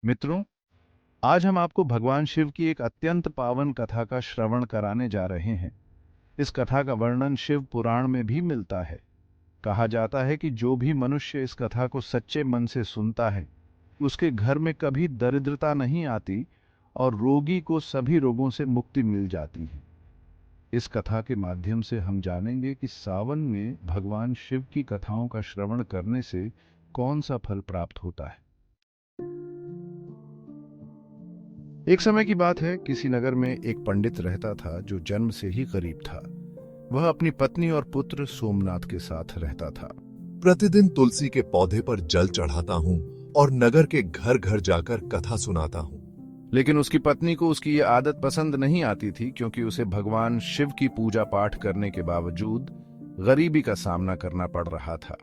मित्रों, आज हम आपको भगवान शिव की एक अत्यंत पावन कथा का श्रवण कराने जा रहे हैं। इस कथा का वर्णन शिव पुराण में भी मिलता है। कहा जाता है कि जो भी मनुष्य इस कथा को सच्चे मन से सुनता है, उसके घर में कभी दरिद्रता नहीं आती और रोगी को सभी रोगों से मुक्ति मिल जाती है। इस कथा के माध्यम से हम जानेंगे कि सावन में भगवान शिव की कथाओं का श्रवण करने से कौन सा फल प्राप्त होता है। एक समय की बात है, किसी नगर में एक पंडित रहता था जो जन्म से ही गरीब था। वह अपनी पत्नी और पुत्र सोमनाथ के साथ रहता था। प्रतिदिन तुलसी के पौधे पर जल चढ़ाता हूँ और नगर के घर घर जाकर कथा सुनाता हूँ। लेकिन उसकी पत्नी को उसकी ये आदत पसंद नहीं आती थी, क्योंकि उसे भगवान शिव की पूजा पाठ करने के बावजूद गरीबी का सामना करना पड़ रहा था।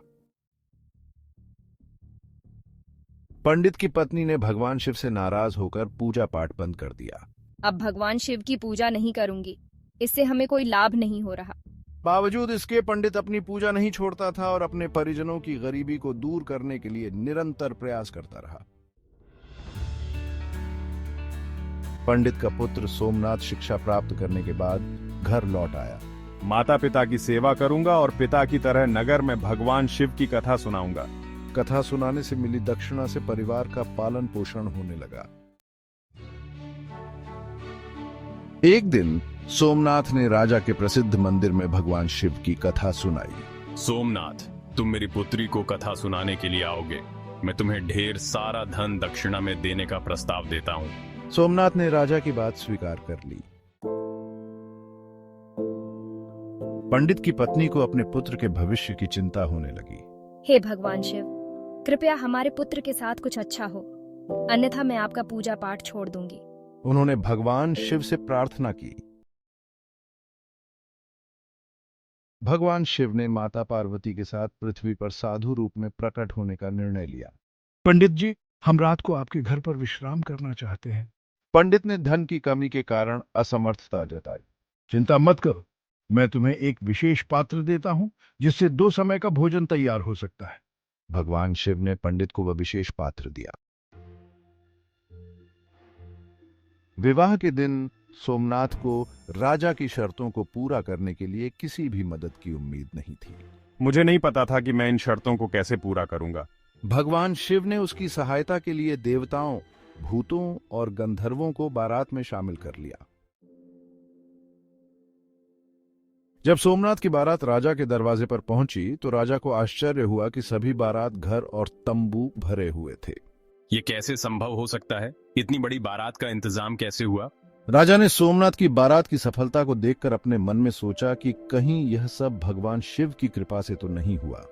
पंडित की पत्नी ने भगवान शिव से नाराज होकर पूजा पाठ बंद कर दिया। अब भगवान शिव की पूजा नहीं करूंगी, इससे हमें कोई लाभ नहीं हो रहा। बावजूद इसके पंडित अपनी पूजा नहीं छोड़ता था और अपने परिजनों की गरीबी को दूर करने के लिए निरंतर प्रयास करता रहा। पंडित का पुत्र सोमनाथ शिक्षा प्राप्त करने के बाद घर लौट आया। माता पिता की सेवा करूंगा और पिता की तरह नगर में भगवान शिव की कथा सुनाऊंगा। कथा सुनाने से मिली दक्षिणा से परिवार का पालन पोषण होने लगा। एक दिन सोमनाथ ने राजा के प्रसिद्ध मंदिर में भगवान शिव की कथा सुनाई। सोमनाथ, तुम मेरी पुत्री को कथा सुनाने के लिए आओगे। मैं तुम्हें ढेर सारा धन दक्षिणा में देने का प्रस्ताव देता हूँ। सोमनाथ ने राजा की बात स्वीकार कर ली। पंडित की पत्नी को अपने पुत्र के भविष्य की चिंता होने लगी। हे भगवान शिव, कृपया हमारे पुत्र के साथ कुछ अच्छा हो, अन्यथा मैं आपका पूजा पाठ छोड़ दूंगी। उन्होंने भगवान शिव से प्रार्थना की। भगवान शिव ने माता पार्वती के साथ पृथ्वी पर साधु रूप में प्रकट होने का निर्णय लिया। पंडित जी, हम रात को आपके घर पर विश्राम करना चाहते हैं। पंडित ने धन की कमी के कारण असमर्थता जताई। चिंता मत करो, मैं तुम्हें एक विशेष पात्र देता हूं जिससे 2 समय का भोजन तैयार हो सकता है। भगवान शिव ने पंडित को वह विशेष पात्र दिया। विवाह के दिन सोमनाथ को राजा की शर्तों को पूरा करने के लिए किसी भी मदद की उम्मीद नहीं थी। मुझे नहीं पता था कि मैं इन शर्तों को कैसे पूरा करूंगा। भगवान शिव ने उसकी सहायता के लिए देवताओं, भूतों और गंधर्वों को बारात में शामिल कर लिया। जब सोमनाथ की बारात राजा के दरवाजे पर पहुंची तो राजा को आश्चर्य हुआ कि सभी बारात घर और तंबू भरे हुए थे। ये कैसे संभव हो सकता है? इतनी बड़ी बारात का इंतजाम कैसे हुआ? राजा ने सोमनाथ की बारात की सफलता को देखकर अपने मन में सोचा कि कहीं यह सब भगवान शिव की कृपा से तो नहीं हुआ।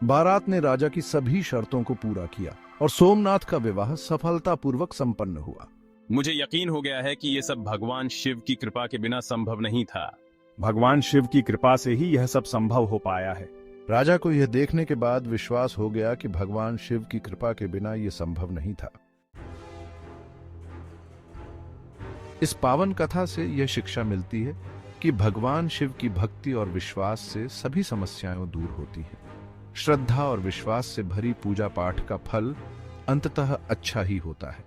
बारात ने राजा की सभी शर्तों को पूरा किया और सोमनाथ का विवाह सफलतापूर्वक संपन्न हुआ। मुझे यकीन हो गया है कि ये सब भगवान शिव की कृपा के बिना संभव नहीं था। भगवान शिव की कृपा से ही यह सब संभव हो पाया है। राजा को यह देखने के बाद विश्वास हो गया कि भगवान शिव की कृपा के बिना यह संभव नहीं था। इस पावन कथा से यह शिक्षा मिलती है कि भगवान शिव की भक्ति और विश्वास से सभी समस्याएं दूर होती हैं। श्रद्धा और विश्वास से भरी पूजा पाठ का फल अंततः अच्छा ही होता है।